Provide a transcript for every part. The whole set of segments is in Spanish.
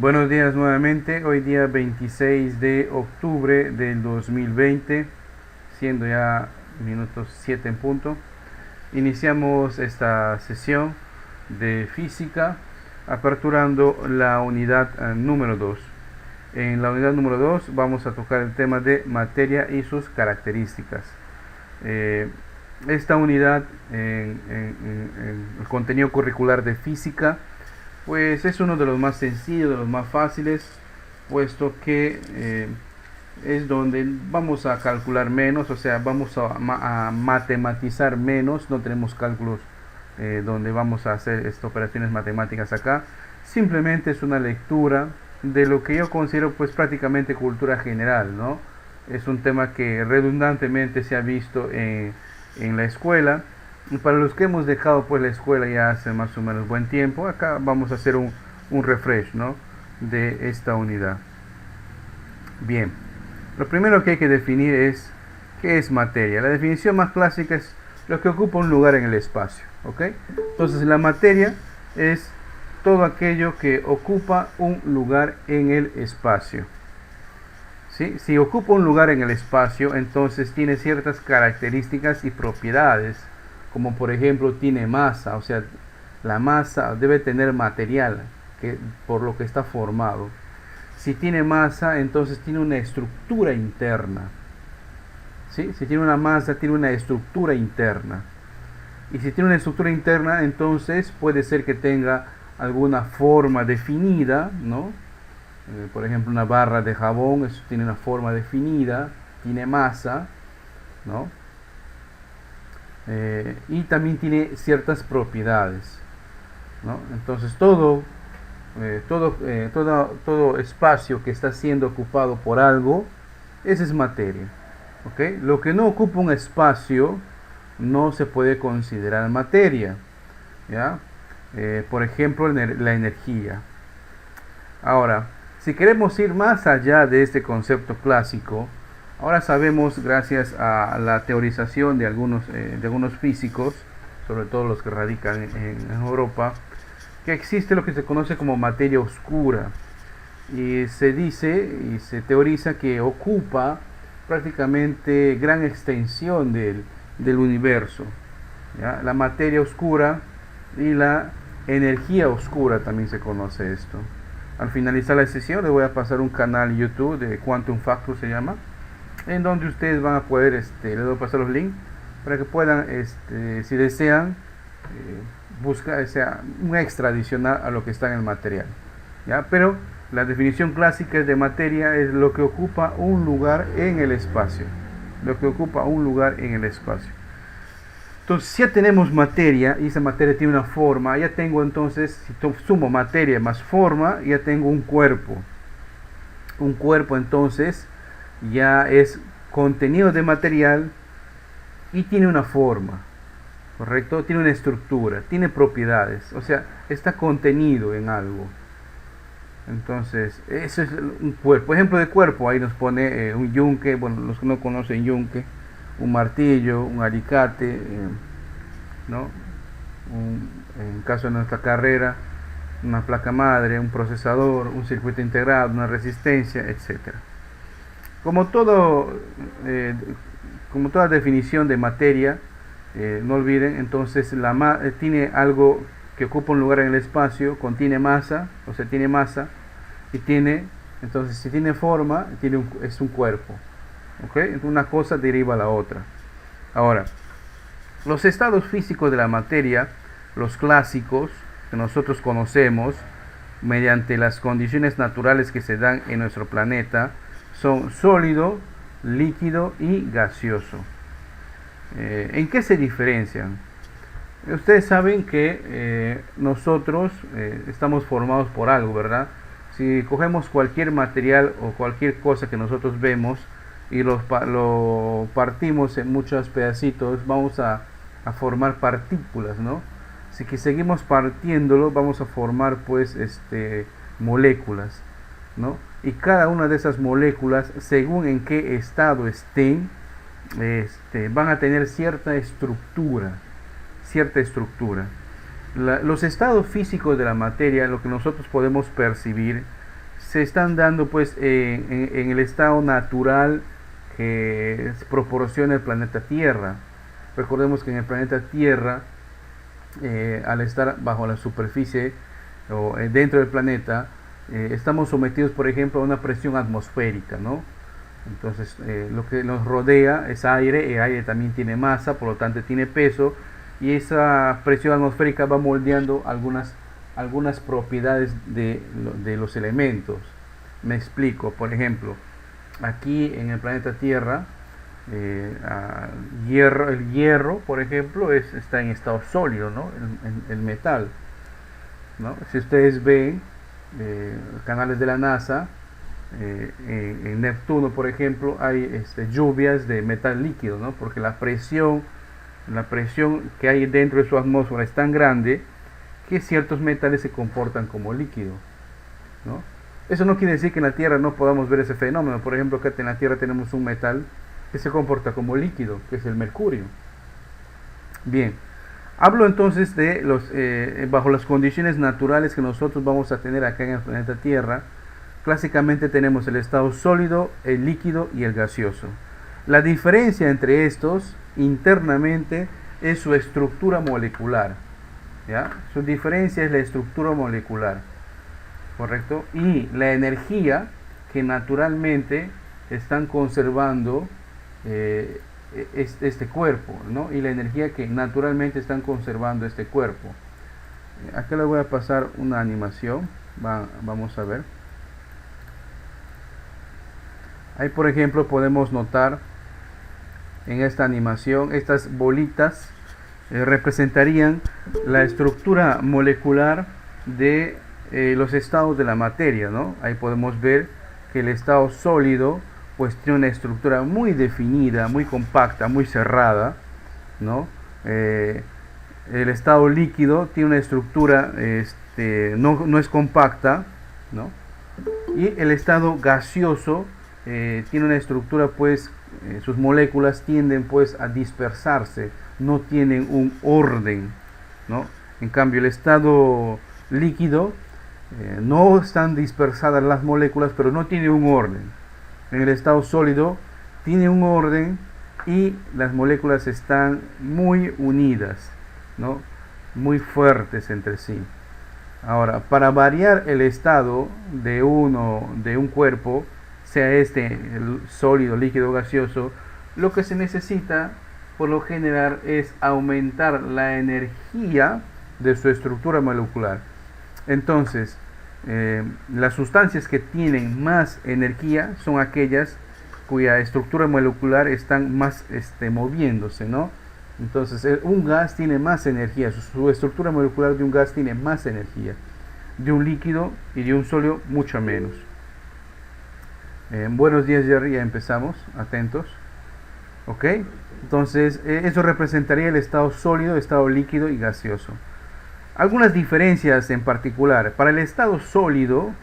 Buenos días nuevamente, hoy día 26 de octubre del 2020, siendo ya minutos 7 en punto. Iniciamos esta sesión de física aperturando la unidad número 2. En la unidad número 2 vamos a tocar el tema de materia y sus características. Esta unidad en el contenido curricular de física pues es uno de los más sencillos, de los más fáciles, puesto que es donde vamos a calcular menos, o sea, vamos a matematizar menos, no tenemos cálculos donde vamos a hacer estas operaciones matemáticas acá, simplemente es una lectura de lo que yo considero pues prácticamente cultura general, ¿no? Es un tema que redundantemente se ha visto en la escuela. Y para los que hemos dejado pues la escuela ya hace más o menos buen tiempo, acá vamos a hacer un refresh, ¿no?, de esta unidad. Bien, lo primero que hay que definir es qué es materia. La definición más clásica es lo que ocupa un lugar en el espacio, ¿ok? Entonces la materia es todo aquello que ocupa un lugar en el espacio. ¿Sí? Si ocupa un lugar en el espacio, entonces tiene ciertas características y propiedades, como por ejemplo tiene masa, o sea, la masa debe tener material por lo que está formado. Si tiene masa, entonces tiene una estructura interna. ¿Sí? Si tiene una masa, tiene una estructura interna. Y si tiene una estructura interna, entonces puede ser que tenga alguna forma definida, ¿no? Por ejemplo, una barra de jabón, eso tiene una forma definida, tiene masa, ¿no? Y también tiene ciertas propiedades, ¿no? Entonces todo espacio que está siendo ocupado por algo, esa es materia, ¿okay? Lo que no ocupa un espacio no se puede considerar materia, ¿ya? Por ejemplo, la energía. Ahora, si queremos ir más allá de este concepto clásico, ahora sabemos, gracias a la teorización de algunos físicos, sobre todo los que radican en Europa, que existe lo que se conoce como materia oscura. Y se dice y se teoriza que ocupa prácticamente gran extensión del universo, ¿ya? La materia oscura y la energía oscura también se conoce esto. Al finalizar la sesión les voy a pasar un canal YouTube de Quantum Factor, se llama, en donde ustedes van a poder, les voy a pasar los links para que puedan, si desean, buscar, sea un extra adicional a lo que está en el material, ¿ya? Pero la definición clásica de materia es lo que ocupa un lugar en el espacio, lo que ocupa un lugar en el espacio. Entonces, ya tenemos materia y esa materia tiene una forma. Ya tengo entonces, si sumo materia más forma, ya tengo un cuerpo. Un cuerpo entonces ya es contenido de material y tiene una forma, ¿correcto? Tiene una estructura, tiene propiedades, o sea, está contenido en algo. Entonces, eso es un cuerpo. Por ejemplo, de cuerpo, ahí nos pone un yunque, bueno, los que no conocen yunque, un martillo, un alicate, ¿no? En caso de nuestra carrera, una placa madre, un procesador, un circuito integrado, una resistencia, etcétera. Como toda definición de materia, no olviden, entonces tiene algo que ocupa un lugar en el espacio, contiene masa, o sea, tiene masa, y entonces si tiene forma, es un cuerpo. ¿Okay? Una cosa deriva a la otra. Ahora, los estados físicos de la materia, los clásicos, que nosotros conocemos mediante las condiciones naturales que se dan en nuestro planeta, son sólido, líquido y gaseoso. ¿En qué se diferencian? Ustedes saben que nosotros estamos formados por algo, ¿verdad? Si cogemos cualquier material o cualquier cosa que nosotros vemos y lo partimos en muchos pedacitos, vamos a formar partículas, ¿no? Si que seguimos partiéndolo, vamos a formar pues moléculas, ¿no? Y cada una de esas moléculas, según en qué estado estén, van a tener cierta estructura. Los estados físicos de la materia, lo que nosotros podemos percibir, se están dando pues en el estado natural que proporciona el planeta Tierra. Recordemos que en el planeta Tierra, al estar bajo la superficie o dentro del planeta, estamos sometidos, por ejemplo, a una presión atmosférica, ¿no? Entonces, lo que nos rodea es aire, el aire también tiene masa, por lo tanto tiene peso, y esa presión atmosférica va moldeando algunas propiedades de los elementos. Me explico, por ejemplo, aquí en el planeta Tierra, el hierro, por ejemplo, está en estado sólido, ¿no? El metal, ¿no? Si ustedes ven canales de la NASA, en Neptuno, por ejemplo, hay lluvias de metal líquido, ¿no? Porque la presión que hay dentro de su atmósfera es tan grande que ciertos metales se comportan como líquido, ¿no? Eso no quiere decir que en la Tierra no podamos ver ese fenómeno. Por ejemplo, acá en la Tierra tenemos un metal que se comporta como líquido, que es el mercurio. Bien, hablo entonces de bajo las condiciones naturales que nosotros vamos a tener acá en el planeta Tierra. Clásicamente tenemos el estado sólido, el líquido y el gaseoso. La diferencia entre estos internamente es su estructura molecular, ¿ya? Su diferencia es la estructura molecular, ¿correcto? Y la energía que naturalmente están conservando este cuerpo, ¿no? Y la energía que naturalmente están conservando este cuerpo. Acá les voy a pasar una animación, vamos a ver. Ahí, por ejemplo, podemos notar en esta animación, estas bolitas representarían la estructura molecular de los estados de la materia, ¿no? Ahí podemos ver que el estado sólido pues tiene una estructura muy definida, muy compacta, muy cerrada, ¿no? El estado líquido tiene una estructura no es compacta, ¿no? Y el estado gaseoso tiene una estructura, pues sus moléculas tienden pues a dispersarse, no tienen un orden, ¿no? En cambio, el estado líquido no están dispersadas las moléculas, pero no tiene un orden. En el estado sólido tiene un orden y las moléculas están muy unidas, ¿no? Muy fuertes entre sí. Ahora, para variar el estado de un cuerpo, sea el sólido, líquido, gaseoso, lo que se necesita por lo general es aumentar la energía de su estructura molecular. Entonces, las sustancias que tienen más energía son aquellas cuya estructura molecular están más moviéndose, ¿no? Entonces, un gas tiene más energía, su estructura molecular de un gas tiene más energía, de un líquido y de un sólido mucho menos. Buenos días, Jerry, ya empezamos, atentos. Ok, entonces eso representaría el estado sólido, estado líquido y gaseoso. Algunas diferencias en particular. Para el estado sólido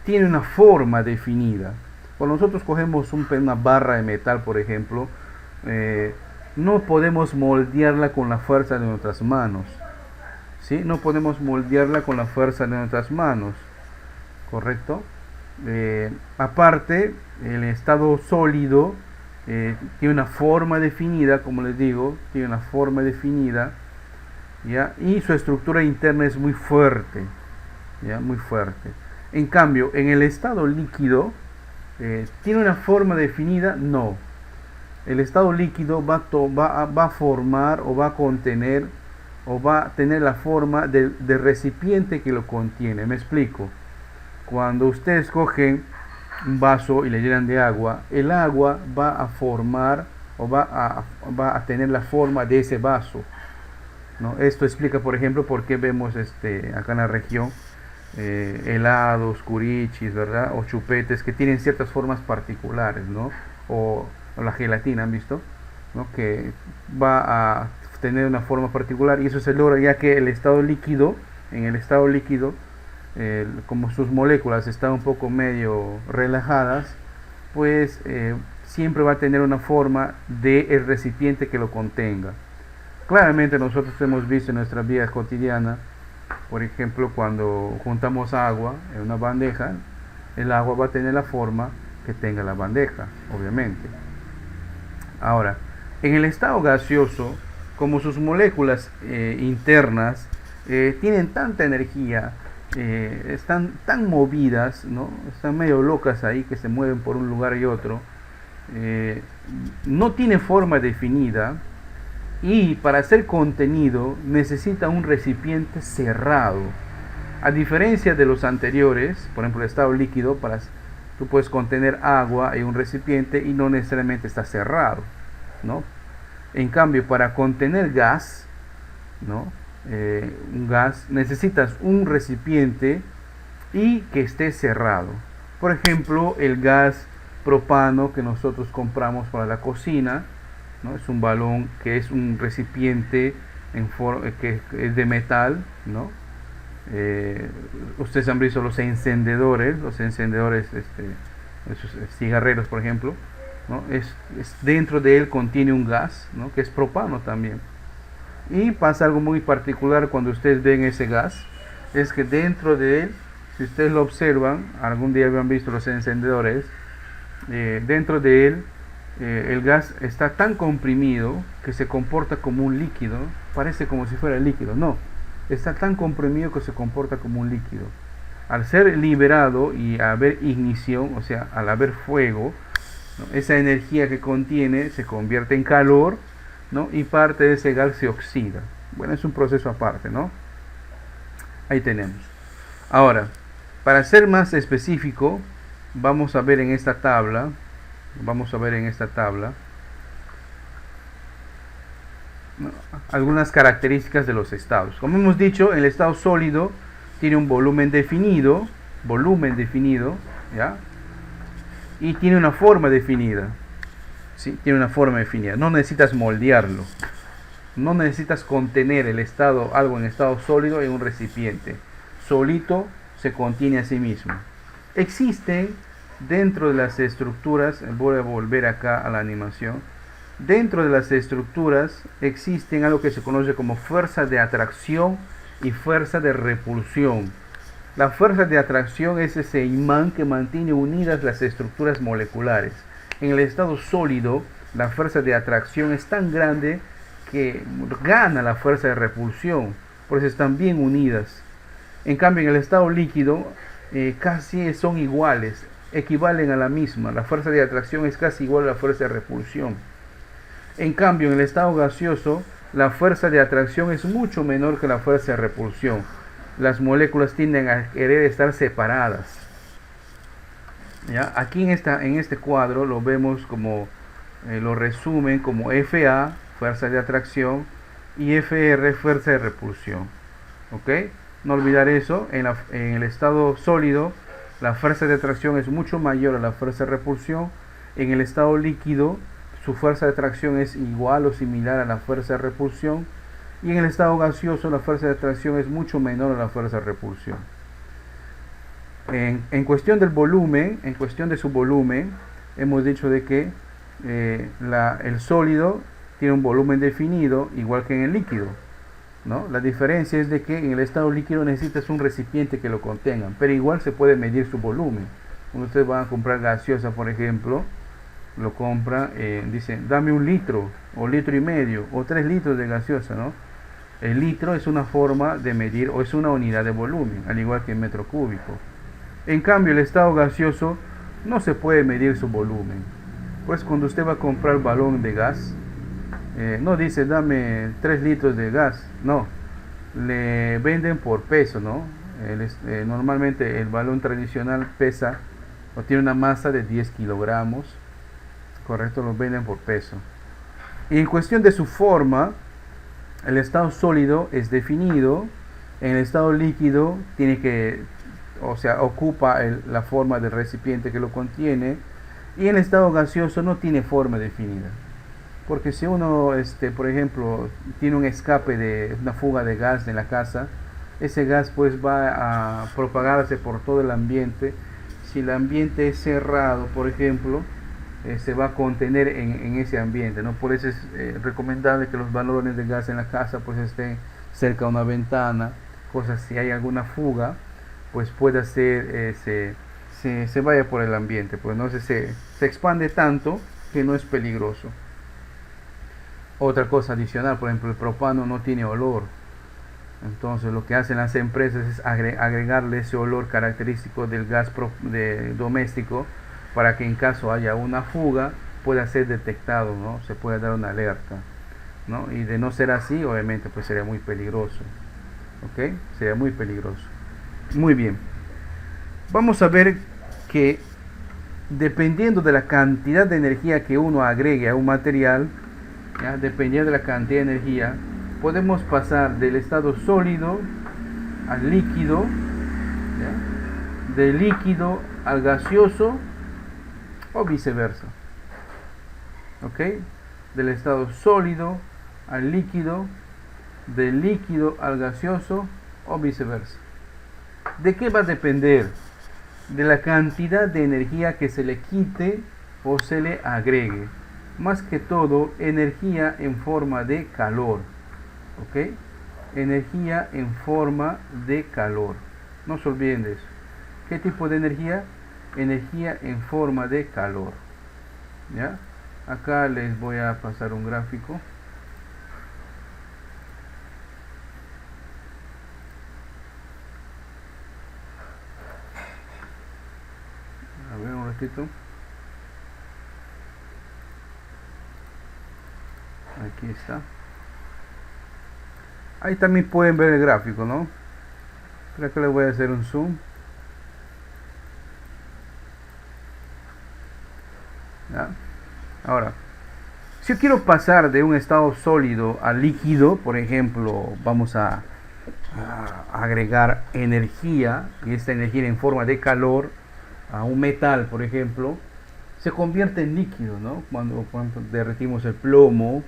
tiene una forma definida. Cuando nosotros cogemos una barra de metal, por ejemplo, no podemos moldearla con la fuerza de nuestras manos, ¿sí? No podemos moldearla con la fuerza de nuestras manos, ¿correcto? Aparte, el estado sólido tiene una forma definida, como les digo, tiene una forma definida, ¿ya? Y su estructura interna es muy fuerte, ¿ya? Muy fuerte. En cambio, en el estado líquido, ¿tiene una forma definida? No. El estado líquido va a formar o va a contener o va a tener la forma del recipiente que lo contiene. Me explico. Cuando ustedes cogen un vaso y le llenan de agua, el agua va a formar o va a tener la forma de ese vaso, ¿no? Esto explica, por ejemplo, por qué vemos acá en la región helados, curichis, ¿verdad? O chupetes que tienen ciertas formas particulares, ¿no? O la gelatina, ¿han visto? ¿No? Que va a tener una forma particular, y eso se logra ya que en el estado líquido, como sus moléculas están un poco medio relajadas, pues siempre va a tener una forma del recipiente que lo contenga. Claramente nosotros hemos visto en nuestra vida cotidiana Por ejemplo, cuando juntamos agua en una bandeja, el agua va a tener la forma que tenga la bandeja, obviamente. Ahora, en el estado gaseoso, como sus moléculas internas tienen tanta energía, están tan movidas, ¿no? Están medio locas ahí, que se mueven por un lugar y otro, no tiene forma definida, y para ser contenido necesita un recipiente cerrado. A diferencia de los anteriores, por ejemplo el estado líquido, tú puedes contener agua en un recipiente y no necesariamente está cerrado, ¿no? En cambio, para contener gas, ¿no? Un gas, necesitas un recipiente y que esté cerrado. Por ejemplo, el gas propano que nosotros compramos para la cocina, ¿no? Es un balón que es un recipiente que es de metal, ¿no? Ustedes han visto los encendedores, esos cigarreros, por ejemplo, ¿no? Dentro de él contiene un gas, ¿no? Que es propano también. Y pasa algo muy particular cuando ustedes ven ese gas, es que dentro de él, si ustedes lo observan, algún día habían visto los encendedores, dentro de él el gas está tan comprimido que se comporta como un líquido, parece como si fuera líquido, no, está tan comprimido que se comporta como un líquido. Al ser liberado y haber ignición, o sea, al haber fuego, ¿no? Esa energía que contiene se convierte en calor, ¿no? Y parte de ese gas se oxida. Bueno, es un proceso aparte, ¿no? Ahí tenemos. Ahora, para ser más específico, vamos a ver en esta tabla, ¿no? Algunas características de los estados. Como hemos dicho, el estado sólido tiene un volumen definido, ¿ya? Y tiene una forma definida. ¿Sí? Tiene una forma definida. No necesitas moldearlo. No necesitas contener algo en estado sólido en un recipiente. Solito se contiene a sí mismo. Existen dentro de las estructuras, voy a volver acá a la animación. Dentro de las estructuras existen algo que se conoce como fuerza de atracción y fuerza de repulsión. La fuerza de atracción es ese imán que mantiene unidas las estructuras moleculares. En el estado sólido, la fuerza de atracción es tan grande que gana la fuerza de repulsión, por eso están bien unidas. En cambio, en el estado líquido, casi son iguales, equivalen a la misma. La fuerza de atracción es casi igual a la fuerza de repulsión. En cambio, en el estado gaseoso, la fuerza de atracción es mucho menor que la fuerza de repulsión. Las moléculas tienden a querer estar separadas. ¿Ya? Aquí en este cuadro lo vemos como, lo resumen como Fa, fuerza de atracción, y Fr, fuerza de repulsión. ¿Ok? No olvidar eso. En el estado sólido, la fuerza de atracción es mucho mayor a la fuerza de repulsión. En el estado líquido, su fuerza de atracción es igual o similar a la fuerza de repulsión. Y en el estado gaseoso, la fuerza de atracción es mucho menor a la fuerza de repulsión. En cuestión del volumen, en cuestión de su volumen, hemos dicho de que el sólido tiene un volumen definido, igual que en el líquido, ¿no? La diferencia es de que en el estado líquido necesitas un recipiente que lo contenga, pero igual se puede medir su volumen. Cuando ustedes van a comprar gaseosa, por ejemplo, lo compran, dicen, dame 1 litro, o 1,5 litros, o 3 litros de gaseosa, ¿no? El litro es una forma de medir, o es una unidad de volumen, al igual que el metro cúbico. En cambio, el estado gaseoso no se puede medir su volumen. Pues cuando usted va a comprar balón de gas, no dice dame 3 litros de gas, no, le venden por peso, ¿no? Normalmente el balón tradicional pesa o tiene una masa de 10 kilogramos, correcto, lo venden por peso. Y en cuestión de su forma, el estado sólido es definido, en el estado líquido ocupa la forma del recipiente que lo contiene, y en el estado gaseoso no tiene forma definida. Porque si uno, por ejemplo, tiene un escape de una fuga de gas en la casa, ese gas pues va a propagarse por todo el ambiente. Si el ambiente es cerrado, por ejemplo, se va a contener en ese ambiente, ¿no? Por eso es recomendable que los balones de gas en la casa pues estén cerca de una ventana, cosas, si hay alguna fuga, pues puede ser, se vaya por el ambiente, pues no se expande tanto que no es peligroso. Otra cosa adicional, por ejemplo, el propano no tiene olor. Entonces lo que hacen las empresas es agregarle ese olor característico del gas doméstico para que en caso haya una fuga pueda ser detectado, ¿no? Se pueda dar una alerta, ¿no? Y de no ser así, obviamente, pues sería muy peligroso. ¿Ok? Sería muy peligroso. Muy bien. Vamos a ver que dependiendo de la cantidad de energía que uno agregue a un material, ¿ya? Dependiendo de la cantidad de energía, podemos pasar del estado sólido al líquido, ¿ya? Del líquido al gaseoso o viceversa. ¿Ok? Del estado sólido al líquido, del líquido al gaseoso o viceversa. ¿De qué va a depender? De la cantidad de energía que se le quite o se le agregue. Más que todo, energía en forma de calor. ¿Ok? Energía en forma de calor. No se olviden de eso. ¿Qué tipo de energía? Energía en forma de calor. ¿Ya? Acá les voy a pasar un gráfico. A ver un ratito. Aquí está. Ahí también pueden ver el gráfico, ¿no? Creo que les voy a hacer un zoom. ¿Ya? Ahora, si yo quiero pasar de un estado sólido a líquido, por ejemplo, vamos a agregar energía, y esta energía en forma de calor a un metal, por ejemplo, se convierte en líquido, ¿no? Cuando derretimos el plomo,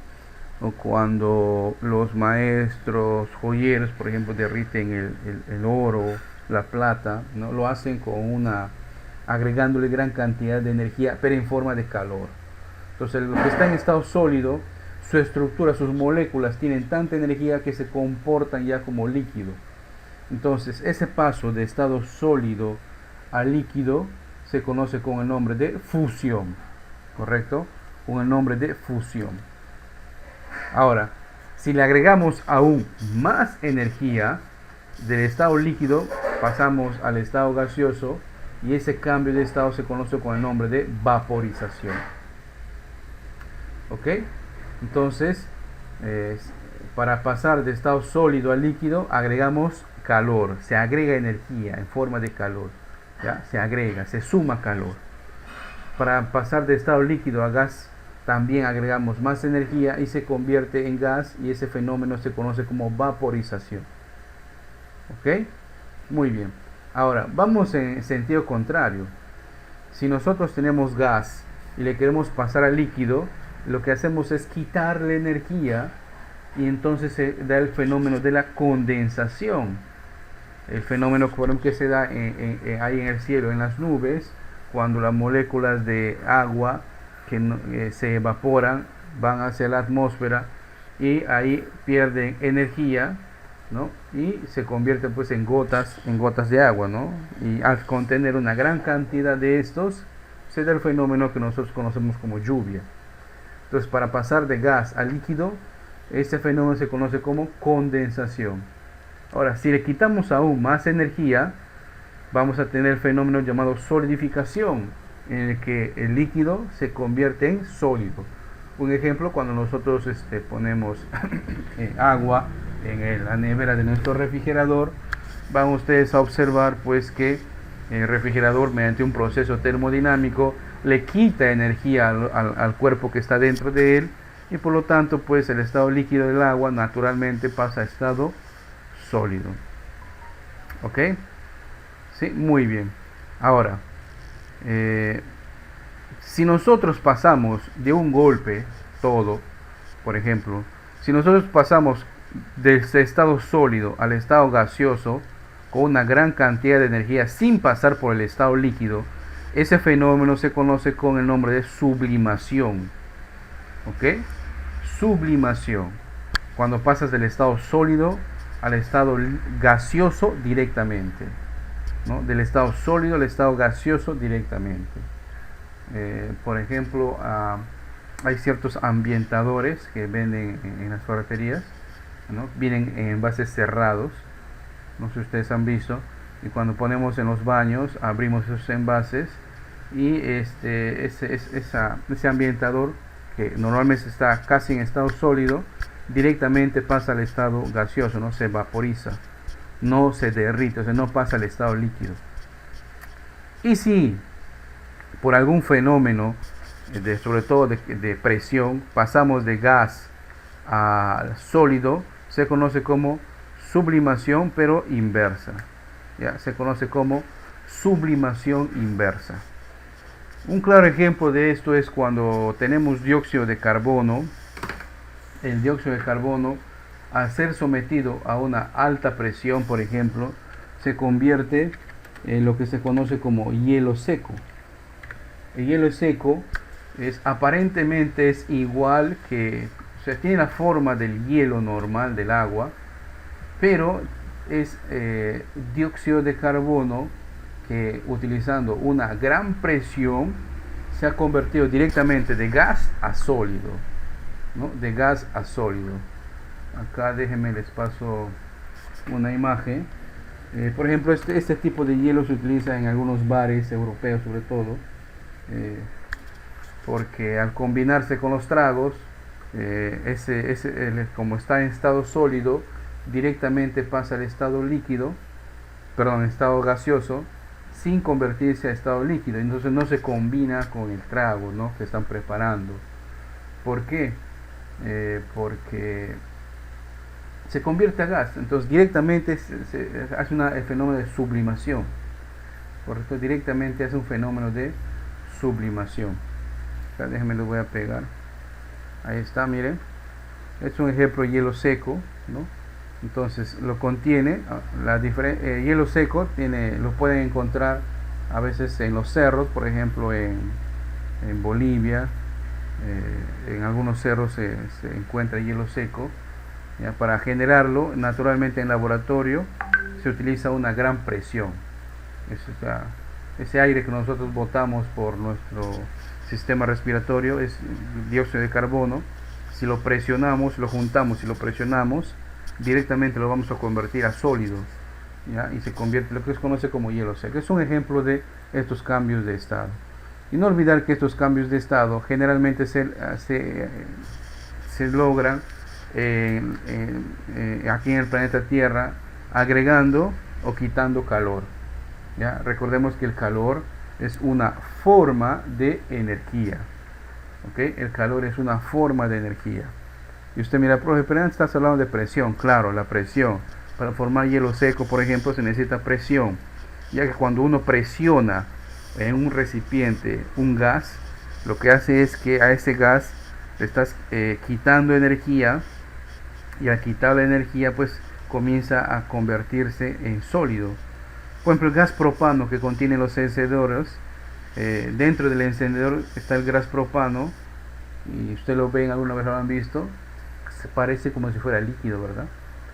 o cuando los maestros joyeros, por ejemplo, derriten el oro, la plata, ¿no? Lo hacen con agregándole gran cantidad de energía, pero en forma de calor. Entonces, lo que está en estado sólido, su estructura, sus moléculas tienen tanta energía que se comportan ya como líquido. Entonces, ese paso de estado sólido a líquido se conoce con el nombre de fusión, ¿correcto? Con el nombre de fusión. Ahora, si le agregamos aún más energía, del estado líquido pasamos al estado gaseoso, y ese cambio de estado se conoce con el nombre de vaporización. ¿Ok? Entonces, para pasar de estado sólido a líquido, agregamos calor, se agrega energía en forma de calor, ¿ya? Se agrega, se suma calor. Para pasar de estado líquido a gas, también agregamos más energía y se convierte en gas, y ese fenómeno se conoce como vaporización. ¿Ok? Muy bien. Ahora, vamos en sentido contrario. Si nosotros tenemos gas y le queremos pasar al líquido, lo que hacemos es quitarle energía, y entonces se da el fenómeno de la condensación. El fenómeno que se da ahí en el cielo, en las nubes, cuando las moléculas de agua que se evaporan van hacia la atmósfera y ahí pierden energía, ¿no? Y se convierten pues en gotas de agua, ¿no? Y al contener una gran cantidad de estos, se da el fenómeno que nosotros conocemos como lluvia. Entonces, para pasar de gas a líquido, este fenómeno se conoce como condensación. Ahora, si le quitamos aún más energía, vamos a tener el fenómeno llamado solidificación, en el que el líquido se convierte en sólido. Un ejemplo, cuando nosotros ponemos agua en la nevera de nuestro refrigerador, van ustedes a observar pues que el refrigerador, mediante un proceso termodinámico, le quita energía al cuerpo que está dentro de él, y por lo tanto pues el estado líquido del agua naturalmente pasa a estado sólido. ¿Ok? Sí, muy bien. Ahora, si nosotros pasamos de un golpe todo, por ejemplo, si nosotros pasamos del estado sólido al estado gaseoso con una gran cantidad de energía sin pasar por el estado líquido, ese fenómeno se conoce con el nombre de sublimación. ¿Ok? Sublimación. Cuando pasas del estado sólido al estado gaseoso directamente, ¿no? Del estado sólido al estado gaseoso directamente. Por ejemplo, hay ciertos ambientadores que venden en las ferreterías, ¿no? Vienen en envases cerrados, no sé si ustedes han visto, y cuando ponemos en los baños abrimos esos envases y ese ambientador, que normalmente está casi en estado sólido, directamente pasa al estado gaseoso, no se vaporiza, no se derrite, o sea, no pasa al estado líquido. Y si por algún fenómeno, sobre todo de presión, pasamos de gas a sólido, se conoce como sublimación, pero inversa. ¿Ya? Se conoce como sublimación inversa. Un claro ejemplo de esto es cuando tenemos dióxido de carbono. El dióxido de carbono, al ser sometido a una alta presión, por ejemplo, se convierte en lo que se conoce como hielo seco. El hielo seco aparentemente es igual que, o sea, tiene la forma del hielo normal del agua, pero es dióxido de carbono que, utilizando una gran presión, se ha convertido directamente de gas a sólido, ¿no? De gas a sólido. Acá déjenme les paso una imagen. Por ejemplo, este tipo de hielo se utiliza en algunos bares europeos, sobre todo, porque al combinarse con los tragos, como está en estado sólido, directamente pasa al estado líquido, perdón, estado gaseoso, sin convertirse a estado líquido. Entonces no se combina con el trago, ¿no?, que están preparando. ¿Por qué? Porque se convierte a gas, entonces directamente se hace el fenómeno de sublimación. Correcto, directamente hace un fenómeno de sublimación. Acá, déjenme lo voy a pegar. Ahí está, miren. Es un ejemplo de hielo seco, ¿no? Entonces lo contiene. Hielo seco lo pueden encontrar a veces en los cerros, por ejemplo en Bolivia. En algunos cerros se encuentra hielo seco. ¿Ya? Para generarlo naturalmente en laboratorio se utiliza una gran presión. Ese aire que nosotros botamos por nuestro sistema respiratorio es dióxido de carbono. Si lo presionamos, lo juntamos y lo presionamos, directamente lo vamos a convertir a sólido, ¿ya? Y se convierte en lo que se conoce como hielo seco. Es un ejemplo de estos cambios de estado. Y no olvidar que estos cambios de estado generalmente se logran aquí en el planeta Tierra agregando o quitando calor. ¿Ya? Recordemos que el calor es una forma de energía. ¿Okay? El calor es una forma de energía. Y usted mira, profe, pero antes estás hablando de presión. Claro, la presión. Para formar hielo seco, por ejemplo, se necesita presión. Ya que cuando uno presiona en un recipiente un gas, lo que hace es que a ese gas le estás quitando energía. Y al quitar la energía, pues comienza a convertirse en sólido. Por ejemplo, el gas propano que contiene los encendedores, dentro del encendedor está el gas propano, y usted lo ven, alguna vez lo han visto, se parece como si fuera líquido, ¿verdad?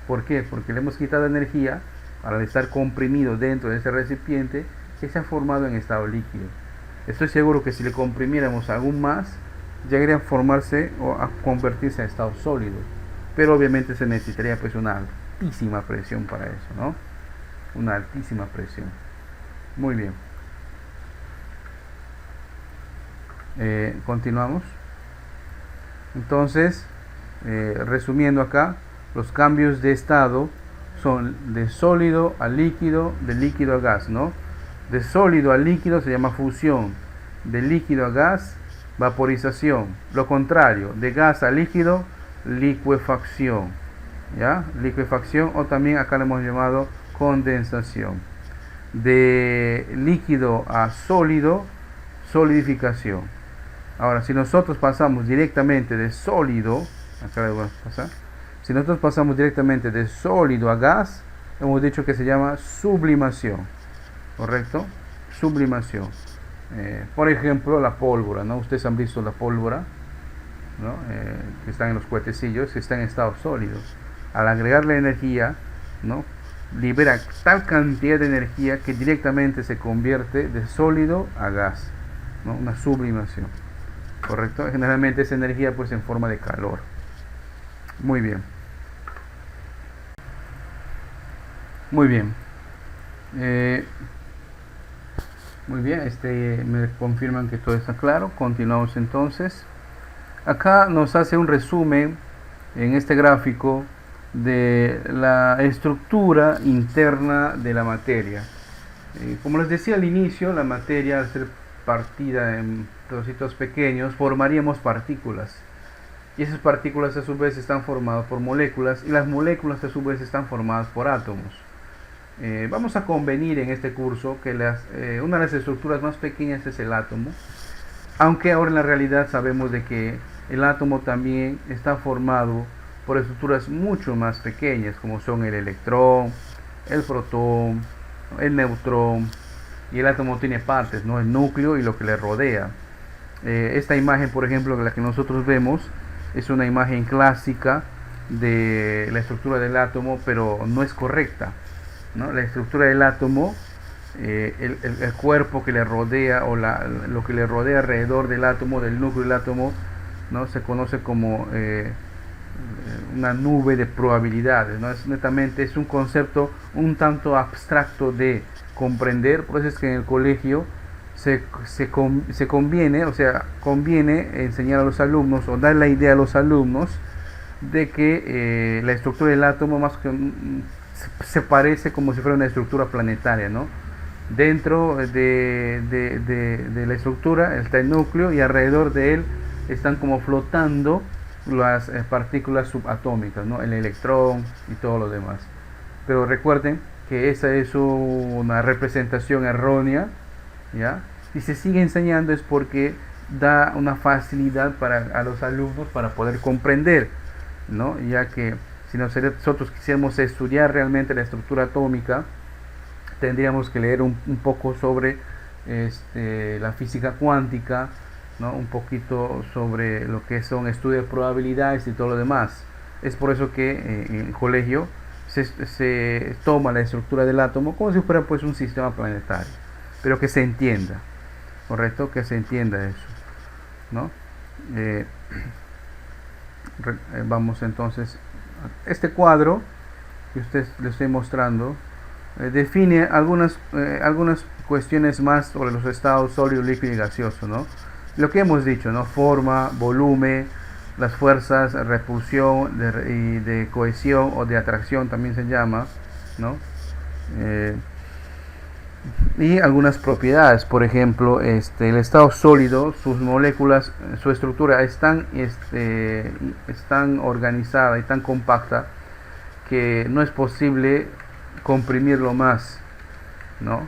¿Por qué? Porque le hemos quitado energía al estar comprimido dentro de ese recipiente que se ha formado en estado líquido. Estoy seguro que si le comprimiéramos aún más, llegaría a formarse o a convertirse en estado sólido, pero obviamente se necesitaría pues una altísima presión para eso, ¿no? Una altísima presión. Muy bien. Continuamos. Entonces, resumiendo acá, los cambios de estado son de sólido a líquido, de líquido a gas, ¿no? De sólido a líquido se llama fusión, de líquido a gas, vaporización. Lo contrario, de gas a líquido, licuefacción, ¿ya? Licuefacción, o también acá le hemos llamado condensación. De líquido a sólido, solidificación. Ahora, si nosotros pasamos directamente de sólido, acá le voy a pasar, si nosotros pasamos directamente de sólido a gas, hemos dicho que se llama sublimación, ¿correcto? Sublimación. Por ejemplo, la pólvora, ¿no? Ustedes han visto la pólvora, ¿no? Que están en los cuetecillos, que están en estado sólido. Al agregarle energía, ¿no? Libera tal cantidad de energía que directamente se convierte de sólido a gas, ¿no? Una sublimación, ¿correcto? Generalmente esa energía pues en forma de calor. Muy bien. Muy bien. Eh, Muy bien, me confirman que todo está claro. Continuamos entonces. Acá nos hace un resumen en este gráfico de la estructura interna de la materia. Como les decía al inicio, la materia, al ser partida en trocitos pequeños, formaríamos partículas. Y esas partículas a su vez están formadas por moléculas y las moléculas a su vez están formadas por átomos. Vamos a convenir en este curso que una de las estructuras más pequeñas es el átomo, aunque ahora en la realidad sabemos de que el átomo también está formado por estructuras mucho más pequeñas, como son el electrón, el protón, el neutrón, y el átomo tiene partes, ¿no? El núcleo y lo que le rodea. Esta imagen, por ejemplo, la que nosotros vemos, es una imagen clásica de la estructura del átomo, pero no es correcta, ¿no? La estructura del átomo, el cuerpo que le rodea o lo que le rodea alrededor del átomo, del núcleo del átomo, ¿no? Se conoce como una nube de probabilidades, ¿no? Es un concepto un tanto abstracto de comprender, por eso es que en el colegio se conviene, o sea, conviene enseñar a los alumnos o dar la idea a los alumnos de que la estructura del átomo más que se parece como si fuera una estructura planetaria, ¿no? Dentro de la estructura está el núcleo y alrededor de él están como flotando las partículas subatómicas, ¿no? El electrón y todo lo demás. Pero recuerden que esa es una representación errónea, ¿ya? Si se sigue enseñando es porque da una facilidad a los alumnos para poder comprender, ¿no? Ya que si nosotros quisiéramos estudiar realmente la estructura atómica, tendríamos que leer un poco sobre la física cuántica, ¿no? Un poquito sobre lo que son estudios de probabilidades y todo lo demás. Es por eso que en el colegio se toma la estructura del átomo como si fuera pues un sistema planetario, pero que se entienda, correcto, que se entienda eso, ¿no? Vamos entonces, este cuadro que ustedes les estoy mostrando define algunas cuestiones más sobre los estados sólido, líquido y gaseoso, ¿no? Lo que hemos dicho, ¿no? Forma, volumen, las fuerzas, repulsión y de cohesión o de atracción también se llama, ¿no? Y algunas propiedades, por ejemplo, el estado sólido, sus moléculas, su estructura están organizada y tan compacta que no es posible comprimirlo más, ¿no?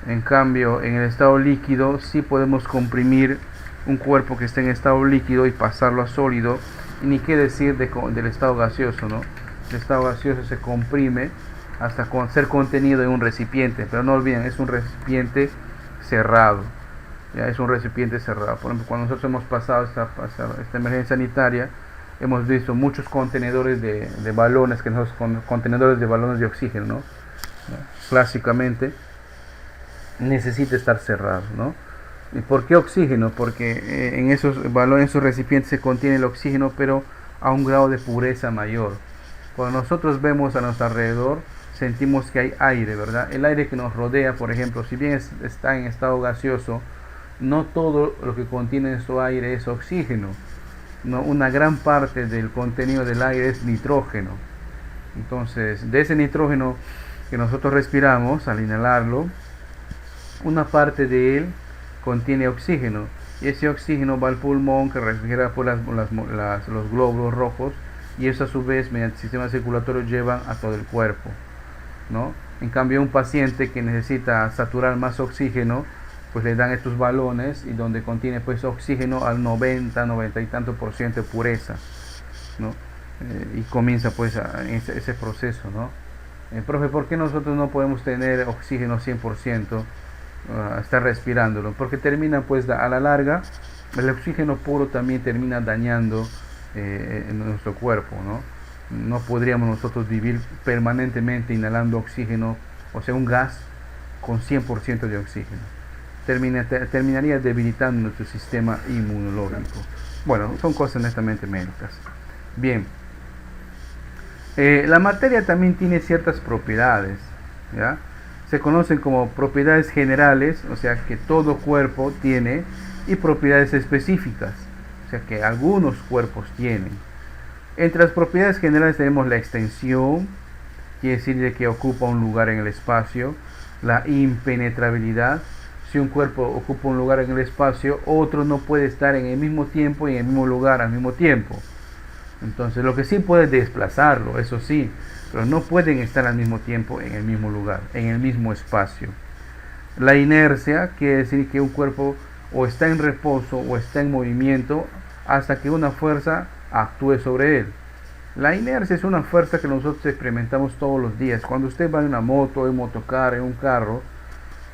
En cambio, en el estado líquido sí podemos comprimir un cuerpo que esté en estado líquido y pasarlo a sólido, y ni qué decir del estado gaseoso, ¿no? El estado gaseoso se comprime hasta ser contenido en un recipiente, pero no olviden, es un recipiente cerrado, ya es un recipiente cerrado. Por ejemplo, cuando nosotros hemos pasado esta emergencia sanitaria, hemos visto muchos contenedores de balones, contenedores de balones de oxígeno, ¿no? Clásicamente necesita estar cerrado, ¿no? ¿Y por qué oxígeno? Porque en esos balones, esos recipientes se contiene el oxígeno, pero a un grado de pureza mayor. Cuando nosotros vemos a nuestro alrededor, sentimos que hay aire, ¿verdad? El aire que nos rodea, por ejemplo, si bien está en estado gaseoso, no todo lo que contiene nuestro aire es oxígeno, ¿no? Una gran parte del contenido del aire es nitrógeno. Entonces, de ese nitrógeno que nosotros respiramos al inhalarlo, una parte de él contiene oxígeno, y ese oxígeno va al pulmón, que refrigera por los glóbulos rojos, y eso a su vez mediante el sistema circulatorio llevan a todo el cuerpo, ¿no? En cambio, un paciente que necesita saturar más oxígeno, pues le dan estos balones y donde contiene pues oxígeno al 90 y tanto por ciento de pureza, ¿no? Y comienza pues ese proceso, ¿no? Profe, ¿por qué nosotros no podemos tener oxígeno 100%? Estar respirándolo, porque termina pues a la larga el oxígeno puro también termina dañando en nuestro cuerpo, ¿no? No podríamos nosotros vivir permanentemente inhalando oxígeno, o sea, un gas con 100% de oxígeno. Terminaría debilitando nuestro sistema inmunológico. Bueno, son cosas netamente médicas. Bien, la materia también tiene ciertas propiedades, ¿ya? Se conocen como propiedades generales, o sea que todo cuerpo tiene, y propiedades específicas, o sea que algunos cuerpos tienen. Entre las propiedades generales tenemos la extensión, quiere decir de que ocupa un lugar en el espacio, la impenetrabilidad. Si un cuerpo ocupa un lugar en el espacio, otro no puede estar en el mismo tiempo y en el mismo lugar al mismo tiempo. Entonces, lo que sí puede desplazarlo, eso sí, pero no pueden estar al mismo tiempo en el mismo lugar, en el mismo espacio. La inercia quiere decir que un cuerpo o está en reposo o está en movimiento hasta que una fuerza actúe sobre él. La inercia es una fuerza que nosotros experimentamos todos los días. Cuando usted va en una moto, en un motocar, en un carro,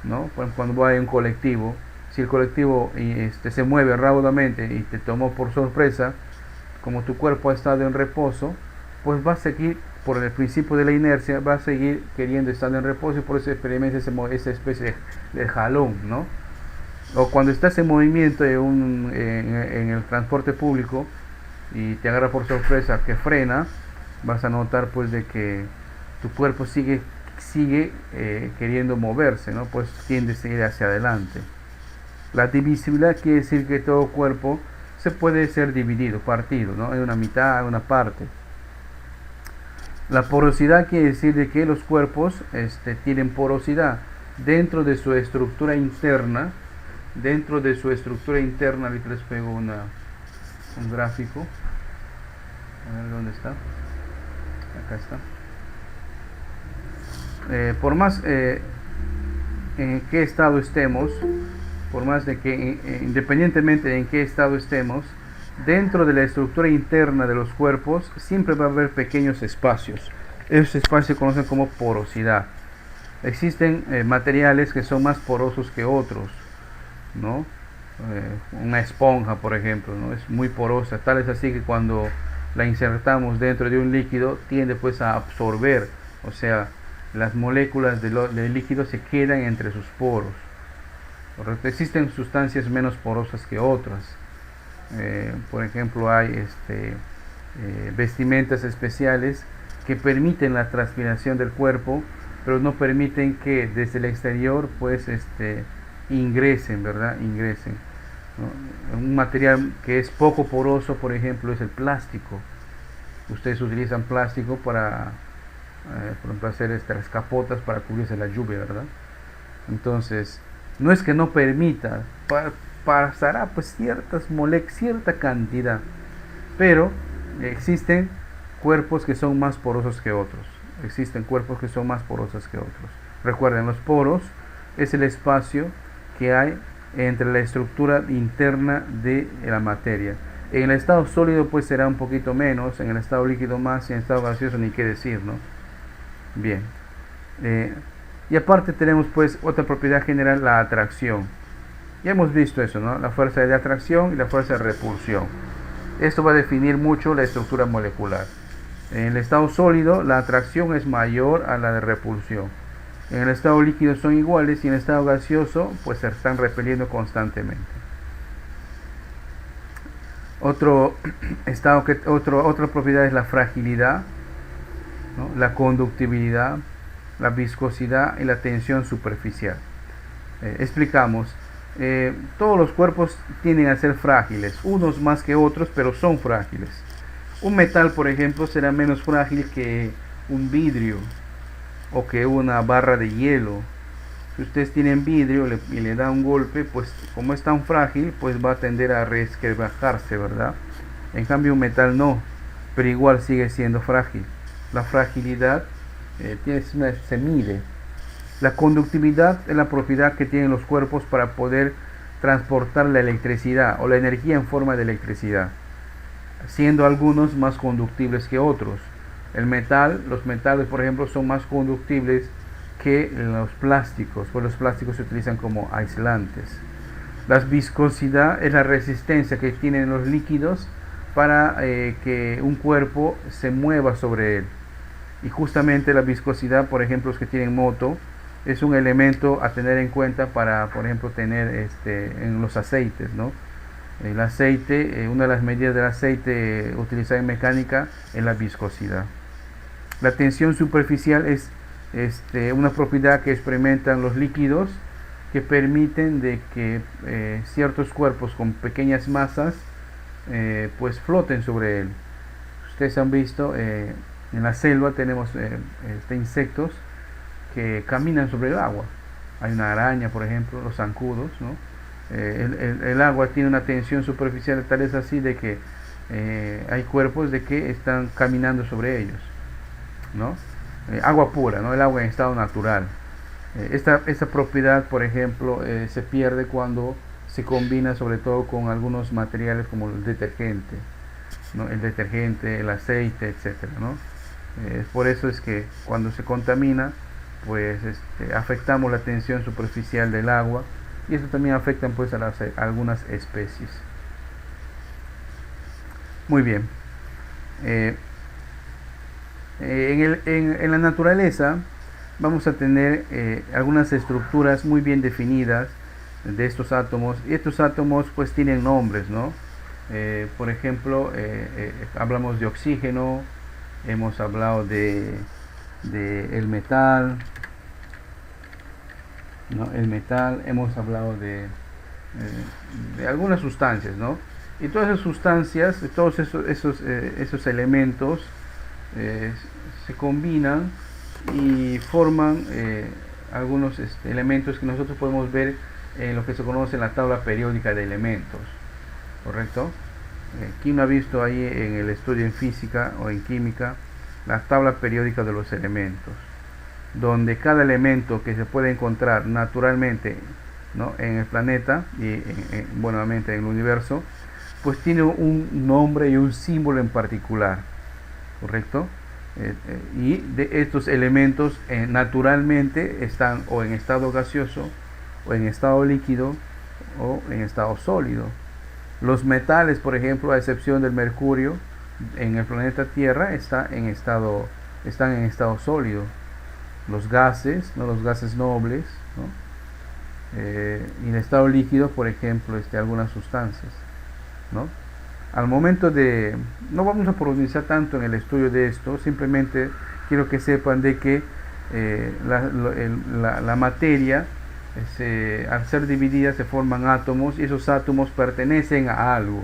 ¿no? Cuando va en un colectivo, si el colectivo se mueve rápidamente y te tomó por sorpresa, como tu cuerpo ha estado en reposo, pues va a seguir, por el principio de la inercia, va a seguir queriendo estar en reposo y por eso experimenta esa especie de jalón, ¿no? O cuando estás en movimiento en el transporte público y te agarra por sorpresa que frena, vas a notar pues de que tu cuerpo sigue queriendo moverse, ¿no? Pues tiende a seguir hacia adelante. La divisibilidad quiere decir que todo cuerpo se puede ser dividido, partido, ¿no? En una mitad, en una parte. La porosidad quiere decir de que los cuerpos tienen porosidad dentro de su estructura interna. Dentro de su estructura interna, ahorita les pego un gráfico. A ver dónde está. Acá está. Por más en qué estado estemos, por más de que independientemente de en qué estado estemos, dentro de la estructura interna de los cuerpos siempre va a haber pequeños espacios. Esos espacios se conocen como porosidad. Existen materiales que son más porosos que otros, ¿no? Una esponja, por ejemplo, ¿no? Es muy porosa, tal es así que cuando la insertamos dentro de un líquido tiende pues a absorber, o sea, las moléculas del líquido se quedan entre sus poros. ¿Correcto? Existen sustancias menos porosas que otras. Por ejemplo, hay vestimentas especiales que permiten la transpiración del cuerpo, pero no permiten que desde el exterior pues ingresen, ¿verdad? Ingresen, ¿no? Un material que es poco poroso, por ejemplo, es el plástico. Ustedes utilizan plástico para, por ejemplo, hacer las capotas para cubrirse la lluvia, ¿verdad? Entonces, no es que no permita, pasará pues cierta cantidad, pero existen cuerpos que son más porosos que otros. Existen cuerpos que son más porosos que otros. Recuerden, los poros es el espacio que hay entre la estructura interna de la materia. En el estado sólido pues será un poquito menos, en el estado líquido más y en el estado gaseoso ni qué decir, ¿no? Bien. Y aparte tenemos pues otra propiedad general, la atracción. Ya hemos visto eso, ¿no? La fuerza de atracción y la fuerza de repulsión. Esto va a definir mucho la estructura molecular. En el estado sólido la atracción es mayor a la de repulsión. En el estado líquido son iguales y en el estado gaseoso pues se están repeliendo constantemente. Otra propiedad es la fragilidad, ¿no? La conductibilidad, la viscosidad y la tensión superficial. Explicamos, todos los cuerpos tienden a ser frágiles, unos más que otros, pero son frágiles. Un metal, por ejemplo, será menos frágil que un vidrio o que una barra de hielo. Si ustedes tienen vidrio y le da un golpe, pues como es tan frágil, pues va a tender a resquebrajarse, ¿verdad? En cambio un metal no, pero igual sigue siendo frágil. La fragilidad se mide. La conductividad es la propiedad que tienen los cuerpos para poder transportar la electricidad o la energía en forma de electricidad, siendo algunos más conductibles que otros. Los metales, por ejemplo, son más conductibles que los plásticos, pues los plásticos se utilizan como aislantes. La viscosidad es la resistencia que tienen los líquidos para que un cuerpo se mueva sobre él. Y justamente la viscosidad, por ejemplo, los que tienen moto, es un elemento a tener en cuenta para, por ejemplo, tener en los aceites, ¿no? El aceite, una de las medidas del aceite utilizada en mecánica es la viscosidad. La tensión superficial es una propiedad que experimentan los líquidos que permiten de que ciertos cuerpos con pequeñas masas pues floten sobre él. Ustedes han visto en la selva tenemos insectos que caminan sobre el agua. Hay una araña, por ejemplo, los zancudos, ¿no? El agua tiene una tensión superficial tal es así de que hay cuerpos de que están caminando sobre ellos, ¿no? Agua pura, ¿no? El agua en estado natural. Esta propiedad, por ejemplo, se pierde cuando se combina sobre todo con algunos materiales como el detergente, ¿no? El detergente, el aceite, etcétera, ¿no? Por eso es que cuando se contamina, pues afectamos la tensión superficial del agua, y esto también afecta pues a algunas especies. Muy bien. En la naturaleza vamos a tener algunas estructuras muy bien definidas de estos átomos, y estos átomos pues tienen nombres, ¿no? Por ejemplo, hablamos de oxígeno, hemos hablado de el metal, ¿no? El metal, hemos hablado de algunas sustancias, ¿no? Y todas esas sustancias, todos esos elementos se combinan y forman algunos elementos que nosotros podemos ver en lo que se conoce en la tabla periódica de elementos, ¿correcto? ¿Quién ha visto ahí en el estudio en física o en química la tabla periódica de los elementos? Donde cada elemento que se puede encontrar naturalmente, ¿no? En el planeta y buenamente en el universo, pues tiene un nombre y un símbolo en particular, ¿correcto? Y de estos elementos naturalmente están o en estado gaseoso, o en estado líquido, o en estado sólido. Los metales, por ejemplo, a excepción del mercurio, en el planeta Tierra están en estado sólido. Los gases, ¿no? Los gases nobles, ¿no? Y en estado líquido, por ejemplo, algunas sustancias, ¿no? Al momento de, no vamos a profundizar tanto en el estudio de esto, simplemente quiero que sepan de que la materia, al ser dividida, se forman átomos, y esos átomos pertenecen a algo,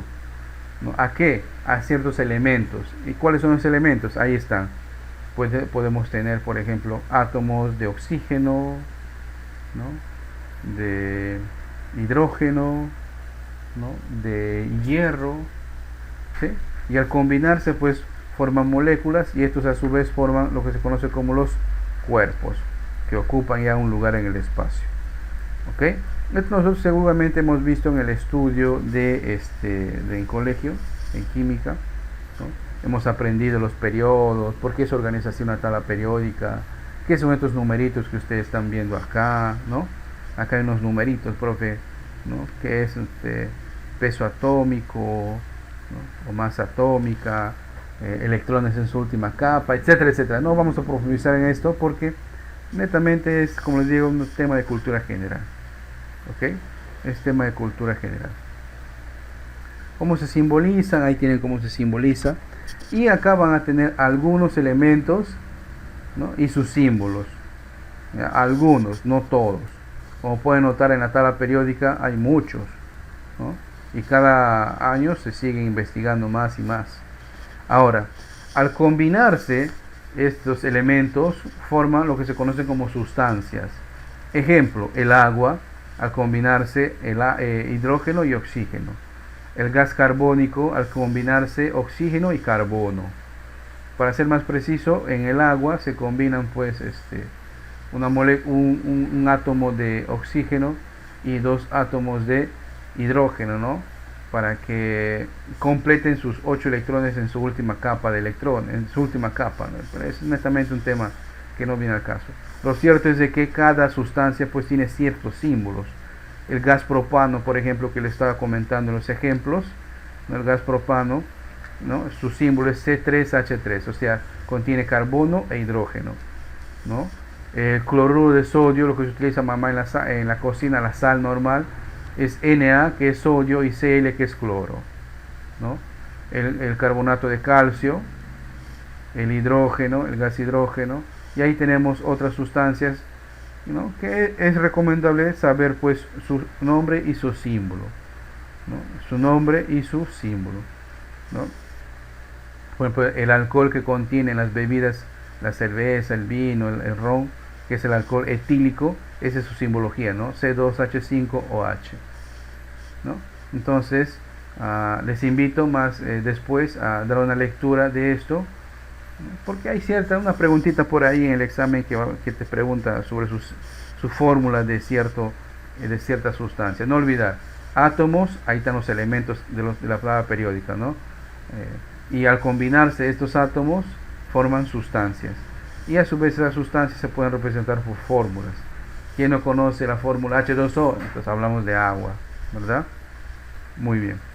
¿no? ¿A qué? A ciertos elementos. ¿Y cuáles son los elementos? Ahí están. Pues podemos tener, por ejemplo, átomos de oxígeno, ¿no? De hidrógeno, ¿no? De hierro, ¿sí? Y al combinarse pues forman moléculas, y estos a su vez forman lo que se conoce como los cuerpos, que ocupan ya un lugar en el espacio. ¿Ok? Esto nosotros seguramente hemos visto en el estudio de en colegio, en química, ¿no? Hemos aprendido los periodos, por qué se organiza así una tabla periódica, qué son estos numeritos que ustedes están viendo acá, ¿no? Acá hay unos numeritos, profe, ¿no? ¿Qué es peso atómico, ¿no? O masa atómica, electrones en su última capa, etcétera, etcétera? No vamos a profundizar en esto porque netamente es, como les digo, un tema de cultura general. ¿Ok? Es tema de cultura general. ¿Cómo se simbolizan? Ahí tienen cómo se simboliza. Y acá van a tener algunos elementos, ¿no? Y sus símbolos. ¿Ya? Algunos, no todos. Como pueden notar en la tabla periódica hay muchos, ¿no? Y cada año se siguen investigando más y más. Ahora, al combinarse estos elementos forman lo que se conoce como sustancias. Ejemplo, el agua, al combinarse hidrógeno y oxígeno. El gas carbónico, al combinarse oxígeno y carbono. Para ser más preciso, en el agua se combinan pues un átomo de oxígeno y dos átomos de hidrógeno, ¿no? Para que completen sus 8 electrones en su última capa de electrones, en su última capa, ¿no? Pero es netamente un tema que no viene al caso. Lo cierto es de que cada sustancia pues tiene ciertos símbolos. El gas propano, por ejemplo, que le estaba comentando en los ejemplos, ¿no? El gas propano ¿no? Su símbolo es C3H3, o sea, contiene carbono e hidrógeno, ¿no? El cloruro de sodio, lo que se utiliza mamá en la cocina, la sal normal, es Na, que es sodio, y Cl, que es cloro, ¿no? El carbonato de calcio, el hidrógeno, el gas hidrógeno, y ahí tenemos otras sustancias, ¿no? Que es recomendable saber pues su nombre y su símbolo, ¿no? Su nombre y su símbolo, ¿no? Por ejemplo, el alcohol que contiene las bebidas, la cerveza, el vino, el ron, que es el alcohol etílico, esa es su simbología, ¿no? C2H5OH, ¿no? Entonces, les invito más después a dar una lectura de esto, porque hay una preguntita por ahí en el examen que te pregunta sobre su fórmula de cierta sustancia. No olvidar, átomos, ahí están los elementos de la tabla periódica, ¿no? Y al combinarse estos átomos forman sustancias, y a su vez esas sustancias se pueden representar por fórmulas. ¿Quién no conoce la fórmula H2O? Entonces hablamos de agua, ¿verdad? Muy bien.